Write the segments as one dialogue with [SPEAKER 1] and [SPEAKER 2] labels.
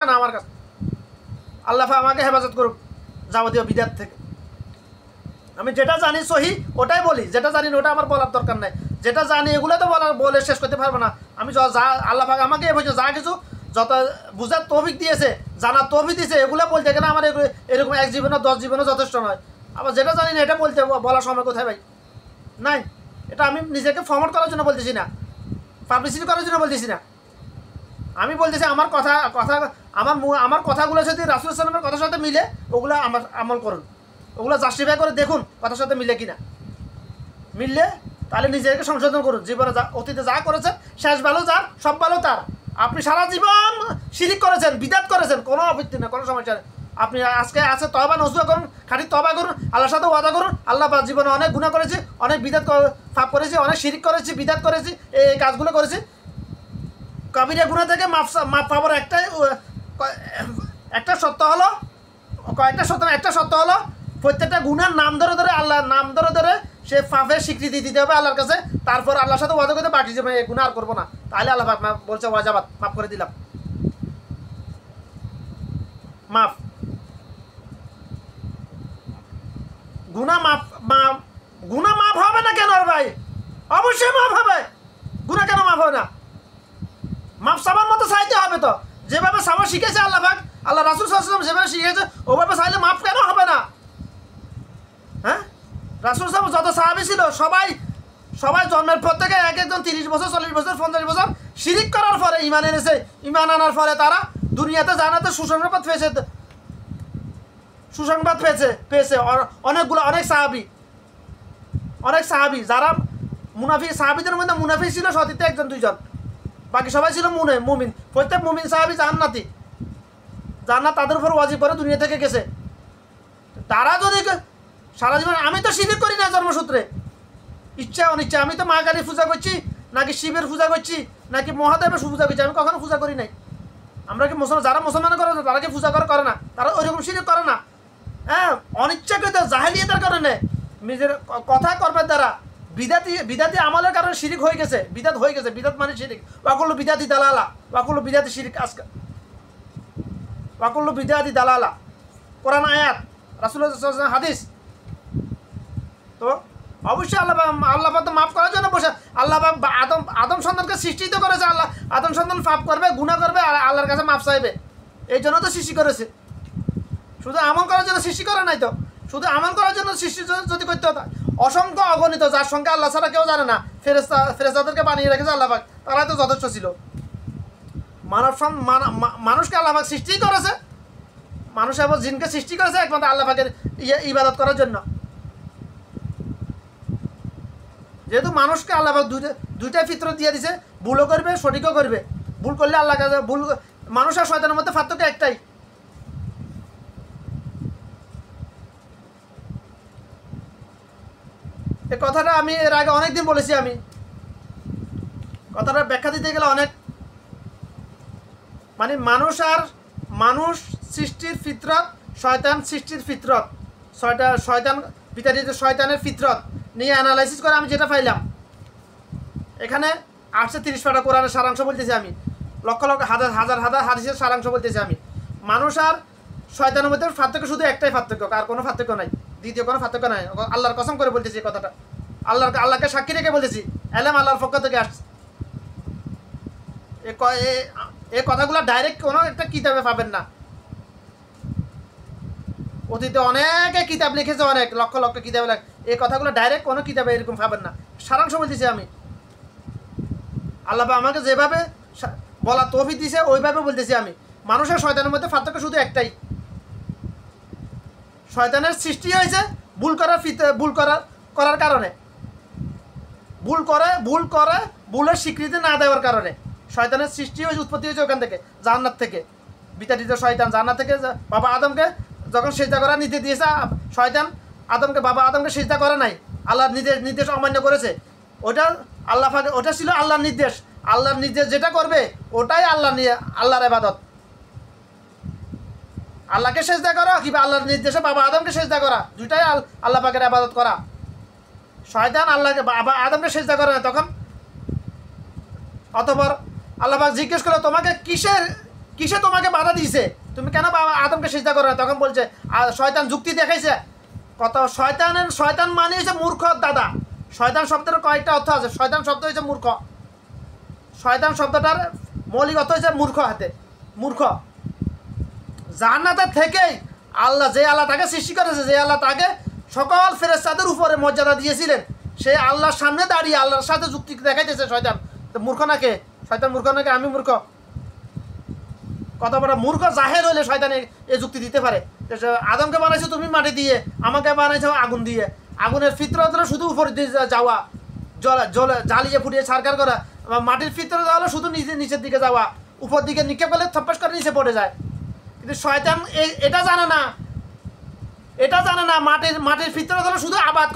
[SPEAKER 1] না আমার কাছে। আল্লাহ আমাকে হেফাজত করুক যাবতীয় বিদাত থেকে। আমি যেটা জানি সহি ওটাই বলি, যেটা জানি ওটা আমার বলার দরকার নাই। যেটা জানি এগুলো তো বলে শেষ করতে পারবো না। আমি যা আল্লাহ পাক আমাকে যা কিছু যত বুঝার তৌফিক দিয়েছে, জানার তৌফিক দিয়েছে, এগুলো বলতে গেলে আমার এরকম 1 জীবনে 10 জীবনে যথেষ্ট নয়। আবার যেটা জানি না এটা বলার সময় কোথায় ভাই নাই। এটা আমি নিজেকে ফরমাট করার জন্য বলতেছি না, পাবলিসিটি করার জন্য বলতেছি না। আমি বলতেছি আমার আমার কথাগুলো যদি রাসূল সাল্লাল্লাহু আলাইহি ওয়াসাল্লামের কথার সাথে মিলে ওগুলো আমার আমল করুন, ওগুলো জাস্টিফাই করে দেখুন কথার সাথে মিলে কিনা। মিললে তাহলে নিজেকে সংশোধন করুন। জীবনে অতীতে যা করেছেন শেষ ভালো যার, সব ভালো তার। আপনি সারা জীবন শিরিক করেছেন, বিদাত করেছেন, কোনো আপত্তি না, কোনো সমস্যা নেই। আপনি আজকে আছে তওবা নজুয়া করুন, খাঁটি তওবা করুন, আল্লাহর সাথে ওয়াদা করুন। আল্লাহ জীবনে অনেক গুনাহ করেছি, অনেক বিদাত পাপ করেছি, অনেক শিরিক করেছি, বিদাত করেছি, এই কাজগুলো করেছি। কবিরা গুনাহ থেকে মাপ পাবার একটা সত্য হলো, একটা সত্য হলো প্রত্যেকটা গুনার নাম ধরে ধরে আল্লাহর নাম ধরে ধরে সে পাপের স্বীকৃতি দিতে হবে আল্লাহর কাছে। তারপর আল্লাহর সাথে ওয়াদা করতে বাকি জীবনে গুনাহ আর করবো না। তাহলে আল্লাহ পাক বলছে ওয়াজাবাত, মাফ করে দিলাম, মাফ। গুনাহ মাফ হবে না কেন ভাই? অবশ্যই মাফ হবে। গুনাহ কেন মাফ হবে না? মাফ সাবার মতো চাইতে হবে তো। যেভাবে সাবা শিখেছে আল্লাহ পাক, আল্লাহ রাসূল সাল্লাল্লাহু আলাইহি ওয়াসাল্লাম যেভাবে শিখেছে ওভাবে চাইলে মাফ কেন হবে না? হ্যাঁ, রাসূল সাহেব যত সাহাবী ছিল সবাই জন্মের পর থেকে এক একজন 30 বছর 40 বছর 50 বছর শিরিক করার পরে ঈমান এনেছে। ঈমান আনার পরে তারা দুনিয়াতে জান্নাতে সুসংবাদ পেয়েছে অনেক সাহাবী যারা মুনাফিক, সাহাবীদের মধ্যে মুনাফিক ছিল সতীর্থ 1 2 জন, বাকি সবাই ছিল মুমিন। প্রত্যেক মুমিন সাহাবী জান্নাতি, জান্নাত তাদের উপর ওয়াজিব করে দুনিয়া থেকে গেছে। তারা যদি সারা জীবন, আমি তো শিরিক করি না জন্মসূত্রে, ইচ্ছা অনিচ্ছা। আমি তো মা কালী পূজা করছি, নাকি শিবের পূজা করছি, নাকি মহাদেবের পূজা করছি, আমি কখনো পূজা করি নাই। আমরা কি যারা মুসলমান করে তারা কি পূজা করে না? তারা ওইরকম শিরিক করে না। হ্যাঁ, অনিচ্ছাকৃত জাহেলিয়াতের কারণে নিজের কথা কর্মের দ্বারা বিদাতি আমলের কারণে শিরিক হয়ে গেছে, বিদাত হয়ে গেছে। বিদাত মানে শিরিক। ওয়াকুল্লু বিদাতি দালালা, ওয়াকুল্লু বিদাতি শিরিক আজকা, ওয়াকুল্লু বিদাতি দালালা। কোরআন আয়াত, রাসূলুল্লাহ সাল্লাল্লাহু আলাইহি ওয়াসাল্লাম হাদিস। তো অবশ্যই আল্লাহ পাক তো মাফ করার জন্য বসে। আল্লাহ পাক আদম সন্তানকে সৃষ্টি তো করেছে। আল্লাহ আদম সন্তান পাপ করবে, গুনাহ করবে, আর আল্লাহর কাছে মাফ চাইবে। এই জন্য তো সৃষ্টি করেছে। শুধু আমল করার জন্য সৃষ্টি করে নাই তো। শুধু আমল করার জন্য সৃষ্টি যদি করতে হতো, অসংখ্য অগণিত, যার সংখ্যা আল্লাহ ছাড়া কেউ জানে না, ফেরেশতাদেরকে বানিয়ে রেখেছে আল্লাহ পাক, তারাই তো যথেষ্ট ছিল। মানুষকে আল্লাহ পাক সৃষ্টি করেছে, মানুষ এবং জিনকে সৃষ্টি করেছে একমাত্র আল্লাহ পাকের ইবাদত করার জন্য। যেহেতু মানুষকে আল্লাহ পাক দুইটা ফিতরত দিয়ে দিছে, ভুলও করবে সঠিকও করবে। ভুল করলে আল্লাহ কাছে মানুষ আর শয়তানের মধ্যে পার্থক্য একটাই। এই কথাটা আমি এর আগে অনেকদিন বলেছি। আমি কথাটা ব্যাখ্যা দিতে গেলে অনেক, মানে মানুষ সৃষ্টির ফিতরত, শয়তান সৃষ্টির ফিতরত, শয়তান পিতারিত শয়তানের ফিতরত নিয়ে অ্যানালাইসিস করে আমি যেটা পাইলাম, এখানে 830 পারা কোরআনের সারাংশ বলতেছি আমি, লক্ষ লক্ষ হাজার হাদিসের সারাংশ বলতেছি আমি। মানুষ আর শয়তানের মধ্যে পার্থক্য শুধু একটাই পার্থক্য, আর কোনো পার্থক্য নাই, দ্বিতীয় কোনো পার্থক্য নাই। আল্লাহর কসম করে বলতেছি এই কথাটা, আল্লাহকে সাক্ষী রেখে বলতেছি, এলেম আল্লাহর পক্ষ থেকে আসছে। এই কথাগুলো ডাইরেক্ট কোনো একটা কিতাবে পাবেন না। অতীতে অনেকে কিতাব লিখেছে, অনেক লক্ষ লক্ষ কিতাবে লেখে, এই কথাগুলো ডাইরেক্ট কোনো কিতাবে এরকম পাবেন না। সারাংশ বলতেছি আমি। আল্লাহ আমাকে যেভাবে বলা তৌফিক দিয়েছে ওইভাবে বলতেছি আমি। মানুষের শয়তানের মধ্যে পার্থক্য শুধু একটাই, শয়তানের সৃষ্টি হয়েছে ভুল করার কারণে, ভুলের স্বীকৃতি না দেওয়ার কারণে। শয়তানের সৃষ্টি হয়েছে, উৎপত্তি হয়েছে ওখান থেকে, জান্নাত থেকে। বিতাড়িত শয়তান জান্নাত থেকে বাবা আদমকে যখন সিজদা করার নির্দেশ দিয়েছে, শয়তান বাবা আদমকে সিজদা করে নাই, আল্লাহর নির্দেশ অমান্য করেছে। ওটা ছিল আল্লাহর নির্দেশ। আল্লাহর নির্দেশ যেটা করবে ওটাই আল্লাহর ইবাদত। আল্লাহকে সিজদা করা কিংবা আল্লাহর নির্দেশে বাবা আদমকে সিজদা করা, দুইটাই আল্লাহ পাকের ইবাদত করা। শয়তান আল্লাহকে বাবা আদমকে সিজদা করে না। তখন অতঃপর আল্লাহ পাক জিজ্ঞেস করে, তোমাকে কিসে তোমাকে বাধা দিয়েছে? তুমি কেন বাবা আদমকে সিজদা করো না? তখন বলছে শয়তান যুক্তি দেখাইছে কত। শয়তান মানে হচ্ছে মূর্খ দাদা। শয়তান শব্দের কয়েকটা অর্থ আছে। শয়তান শব্দ হচ্ছে মূর্খ। শয়তান শব্দটার মৌলিক অর্থ হচ্ছে মূর্খ, হাতে মূর্খ। জান্নাতের থেকেই আল্লাহ, যে আল্লাহ তাকে সৃষ্টি করেছে, যে আল্লাহ তাকে সকল ফেরেশতাদের উপরে মর্যাদা দিয়েছিলেন, সে আল্লাহর সামনে দাঁড়িয়ে আল্লাহর সাথে যুক্তি দেখাইতেছে শয়তান। তো মূর্খ নাকি শয়তান? মূর্খ নাকি আমি মূর্খ? কত বড় মূর্খ জাহেল হইলে শয়তান এই যুক্তি দিতে পারে? আদমকে বানাইছো তুমি মাটি দিয়ে, আমাকে বানাইছো আগুন দিয়ে। আগুনের ফিতরত হলো শুধু উপর দিয়ে যাওয়া, জ্বালিয়ে ফুটিয়ে ছারকার করা। মাটির ফিতরত হলো শুধু নিচের দিকে যাওয়া, উপর দিকে নিক্ষেপ করলে থপ্পাস করে নিচে পড়ে যায়। কিন্তু শয়তান এটা জানে না, মাটির ফিতরত হলো শুধু আবাদ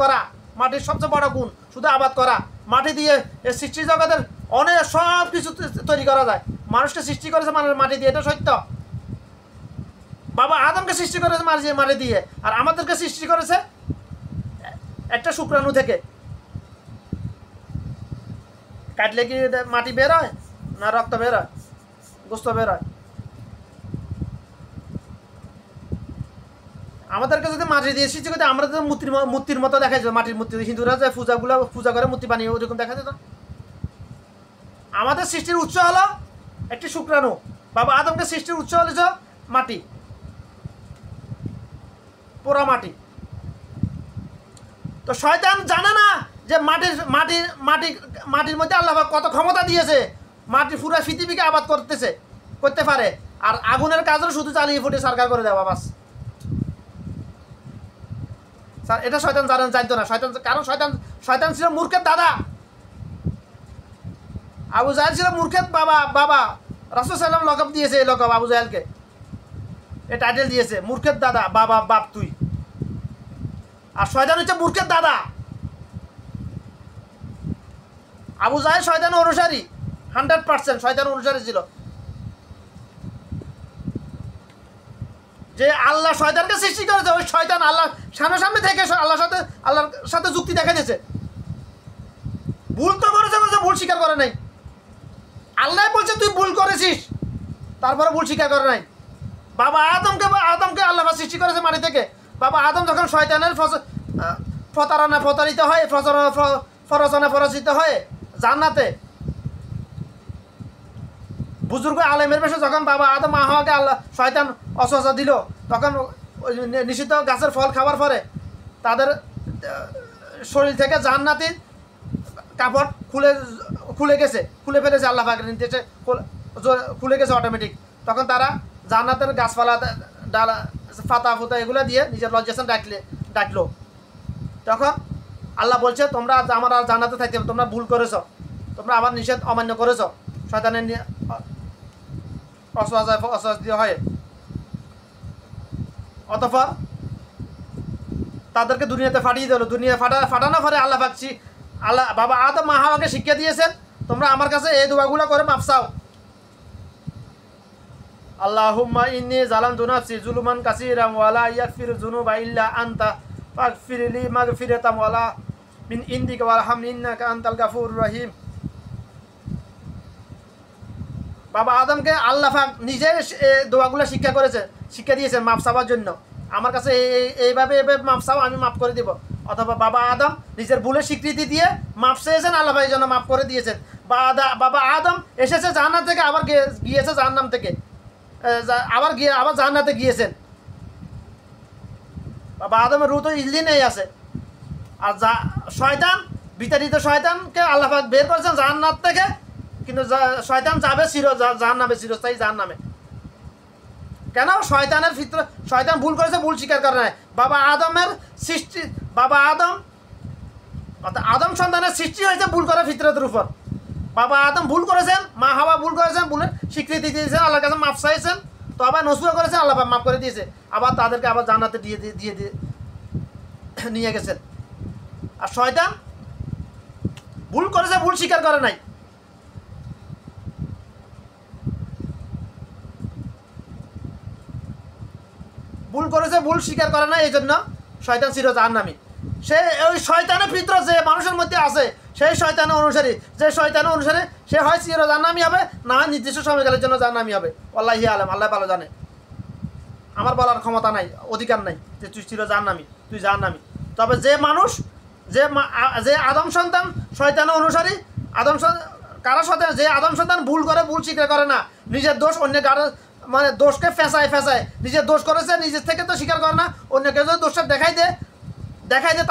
[SPEAKER 1] করা। মাটির সবচেয়ে বড় গুণ শুধু আবাদ করা। মাটি দিয়ে সৃষ্টি জগতের অনেক সব কিছু তৈরি করা যায়। মানুষকে সৃষ্টি করেছে মাটি দিয়ে, এটা সত্য। বাবা আদমকে সৃষ্টি করেছে মাটি দিয়ে, আর আমাদেরকে সৃষ্টি করেছে একটা শুক্রাণু থেকে। কাটলে কি মাটি বের হয় না রক্ত বের হয়, গোস্ত বের হয়? আমাদেরকে যদি মাটি দিয়ে সৃষ্টি করতে, আমরা তো মূর্তির মতো দেখা যেত। মাটির মূর্তি, হিন্দুরা যে পূজা করে মূর্তি বানিয়ে ওরকম দেখা যেত। আমাদের সৃষ্টির উৎস হলো একটি শুক্রাণু। বাবা আদমকে সৃষ্টির উৎস হলো মাটি, পোড়া মাটি। তো শয়তান জানে না যে মাটির মধ্যে আল্লাহ কত ক্ষমতা দিয়েছে, মাটি পুরো পৃথিবীকে আবাদ করতে পারে। আর আগুনের কাজ হলো শুধু জ্বালিয়ে ফুটে সরকার করে দেওয়া, বাস। স্যার এটা শয়তান জানতো না। কারণ শয়তান ছিল মূর্খের দাদা। আবু জাহেল ছিল মূর্খের বাবা। রাসূল সাল্লাল্লাহু লকব দিয়েছে, এই লকব আবু জাহেলকে, এই টাইটেল দিয়েছে, মূর্খের দাদা, বাপ তুই। আর শয়তান হচ্ছে মূর্খের দাদা। আবু জাহেল শয়তান অনুসারী, 100% শয়তান অনুসারী ছিল। যে আল্লাহ শয়তানকে সৃষ্টি করেছে, ওই শয়তান আল্লাহ সামনে থেকে আল্লাহর সাথে যুক্তি দেখা দিয়েছে। ভুল তো করেছে, ভুল স্বীকার করে নাই। আল্লাহ বলছে তুই ভুল করেছিস, তারপরে ভুল স্বীকার করে নাই। বাবা আদমকে আল্লাহ সৃষ্টি করেছে মাটি থেকে। বাবা আদম যখন শয়তানের প্রতারিত হয়, পরাজিত হয় জান্নাতে, বুজুর্গ আলেমের বেশে যখন বাবা আদম হাওয়াকে আল্লাহ শয়তান অসহসা দিল, তখন নিষিদ্ধ গাছের ফল খাওয়ার পরে তাদের শরীর থেকে জান্নাতি কাপড় খুলে ফেলেছে আল্লাহ পাকের নির্দেশে, খুলে গেছে অটোমেটিক। তখন তারা জান্নাতের গাছপালা, ডালা, পাতা ফুতা এগুলো দিয়ে নিজের লজ্জাস্থান ডাকলো। তখন আল্লাহ বলছে তোমরা আমার আর জান্নাতে থাকতে, তোমরা ভুল করেছ, তোমরা আমার নিষেধ অমান্য করেছ শয়তানের অসহযোগী হয়ে। অতঃপর তাদেরকে দুনিয়াতে ফাটিয়ে দিল। দুনিয়া ফাটানো পরে আল্লাহ বাবা আদম হাওয়াকে শিক্ষা দিয়েছেন, তোমরা আমার কাছে এই দোয়াগুলো করে মাফ চাও। আল্লাহুম্মা ইন্নী যালামতু নাফসি যুলমান কাসীরান ওয়া লা ইয়াগফিরু যুনুবা ইল্লা আনতা ফাগফিরলি মাগফিরাতাম ওয়ালা মিন ইনদিকা ওয়ারহামনি ইন্নাকা আনতাল গাফুরুর রহিম। বাবা আদমকে আল্লাহ পাক নিজে দোয়াগুলো শিক্ষা দিয়েছেন মাফ চাওয়ার জন্য। আমার কাছে এইভাবে মাফ চাও, আমি মাফ করে দিব। অথবা বাবা আদম নিজের ভুলের স্বীকৃতি দিয়ে মাফ চেয়েছেন, আল্লাহ ভাই জন্য মাফ করে দিয়েছেন। বাবা আদম এসেছে জান্নাত থেকে, আবার গিয়েছে জাহান্নাম থেকে, আবার জান্নাতে গিয়েছেন। বাবা আদমের রূহ তো ইল্লিনেই আছে। আর বিতাড়িত শয়তানকে আল্লাহ পাক বের করেছেন জান্নাত থেকে, কিন্তু শয়তান যাবে জাহান্নামে, চিরস্থায়ী জাহান্নামে। কেন? শয়তান ভুল করেছে, ভুল স্বীকার করে নাই। আদম সন্তানের সৃষ্টি হয়েছে ভুল করে ফিতরতের উপর। বাবা আদম ভুল করেছেন, মা হাওয়া ভুল করেছেন, ভুলের স্বীকৃতি দিয়েছেন, আল্লাহর কাছে মাফ চাইছেন, তো আবার নসুয়া করেছেন, আল্লাহ মাফ করে দিয়েছে, আবার তাদেরকে আবার জান্নাতে দিয়ে নিয়ে গেছেন। আর শয়তান ভুল করেছে, ভুল স্বীকার করে নাই। ভুল করেছে, ভুল স্বীকার করে না, এই জন্য শয়তান চির জাহান্নামী। ওই শয়তানের ফিতরত যে মানুষের মধ্যে আছে, সেই শয়তানের অনুসারী, যে শয়তানের অনুসারী সে হয় চির জাহান্নামী হবে, না হয় নির্দিষ্ট সময়কালের জন্য জাহান্নামী হবে। আল্লাহি আলম, আল্লাহ ভালো জানে, আমার বলার ক্ষমতা নাই, অধিকার নাই যে তুই চির জাহান্নামী, তুই জাহান্নামী। তবে যে মানুষ, যে আদম সন্তান শয়তানের অনুসারী, কারা শয়তান, যে আদম সন্তান ভুল করে, ভুল স্বীকার করে না, নিজের দোষ অন্যের গাড়ে মানে দোষকে ফেঁসায় নিজের দোষ করেছে, নিজের থেকে তো স্বীকার করে না, অন্যকে যদি দোষটা দেখাই দে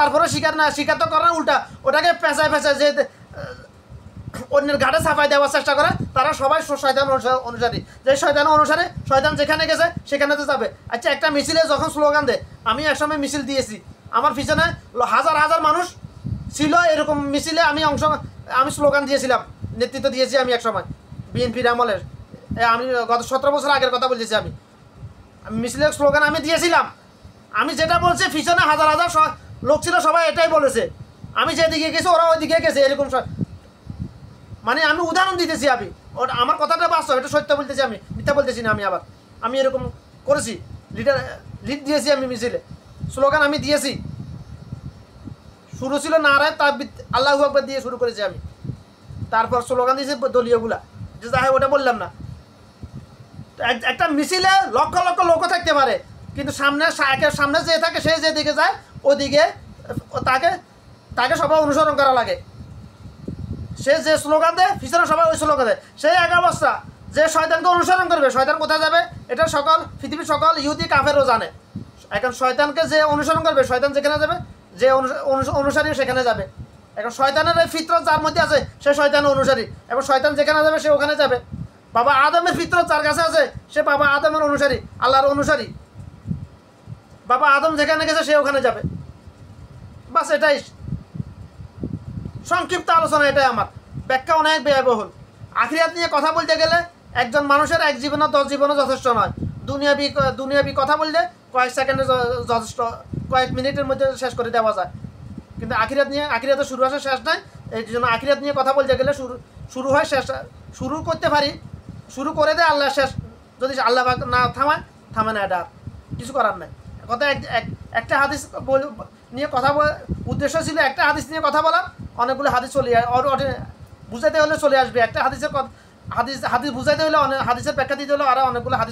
[SPEAKER 1] তারপরে স্বীকার তো করে না, উল্টা ওটাকে ফেঁসায় যে অন্যের ঘাটে ছাপাই দেওয়ার চেষ্টা করে, তারা সবাই শয়তান অনুসারী। যে শয়তান অনুসারে শয়তান যেখানে গেছে সেখানে তো যাবে। আচ্ছা, একটা মিছিলে যখন স্লোগান দেয়, আমি একসময় মিছিল দিয়েছি, আমার পিছনে হাজার হাজার মানুষ ছিল, এরকম মিছিলে আমি স্লোগান দিয়েছিলাম, নেতৃত্ব দিয়েছি আমি একসময় বিএনপির আমলের। আমি গত 17 বছর আগের কথা বলতেছি, আমি মিছিলের স্লোগান আমি দিয়েছিলাম। আমি যেটা বলছি পিছনে হাজার হাজার লোক ছিল, সবাই এটাই বলেছে, আমি যেদিকে গেছি ওরা ওইদিকে গেছে, এরকম মানে আমি উদাহরণ দিতেছি, আমি আমার কথাটা বাস্তব, এটা সত্য বলতেছি, আমি মিথ্যা বলতেছি না। আমি এরকম করেছি, লিড দিয়েছি, আমি মিছিলে স্লোগান আমি দিয়েছি। শুরু ছিল নারায় তাকবীর আল্লাহু আকবার দিয়ে শুরু করেছি আমি, তারপর স্লোগান দিয়েছি দলীয়গুলা, যে যাই হোক ওটা বললাম না। একটা মিছিলে লক্ষ লক্ষ লোকও থাকতে পারে, কিন্তু সামনে যে থাকে, সে যেদিকে যায় ওদিকে তাকে সবাই অনুসরণ করা লাগে। সে যে স্লোগান দেয় পিছনে সবাই ওই স্লোগান দেয়, সেই এক অবস্থা। যে শয়তানকে অনুসরণ করবে, শয়তান কোথায় যাবে এটা পৃথিবীর সকল ইহুদি কাফেরও জানে। এখন শয়তানকে যে অনুসরণ করবে, শয়তান যেখানে যাবে, যে অনুসারী সেখানে যাবে। এখন শয়তানের এই ফিতরত যার মধ্যে আছে, সে শয়তানের অনুসারী, এবং শয়তান যেখানে যাবে সে ওখানে যাবে। বাবা আদমের ফিতরত যার কাছে আছে, সে বাবা আদমের অনুসারী, আল্লাহর অনুসারী। বাবা আদম যেখানে গেছে সে ওখানে যাবে, বাস এটাই সংক্ষিপ্ত আলোচনা। এটাই আমার ব্যাখ্যা, অনেক ব্যয়বহুল। আখিরাত নিয়ে কথা বলতে গেলে একজন মানুষের 1 জীবনে 10 জীবনও যথেষ্ট নয়। দুনিয়াবি কথা বললে কয়েক সেকেন্ডে যথেষ্ট, কয়েক মিনিটের মধ্যে শেষ করে দেওয়া যায়। কিন্তু আখিরাতে শুরু আসে, শেষ নাই। এই জন্য আখিরাত নিয়ে কথা বলতে গেলে শুরু হয়, শেষ শুরু করতে পারি, শুরু করে দেয় আল্লাহ, শেষ যদি আল্লাহ না থামে না, এটা আর কিছু করার নাই। কথা একটা হাদিস নিয়ে কথা উদ্দেশ্য ছিল একটা হাদিস নিয়ে কথা বলার, অনেকগুলো হাদিস বুঝাইতে হলে চলে আসবে। একটা হাদিস বুঝাইতে হলে হাদিসের ব্যাখ্যা দিতে হলে আরও অনেকগুলো হাদিস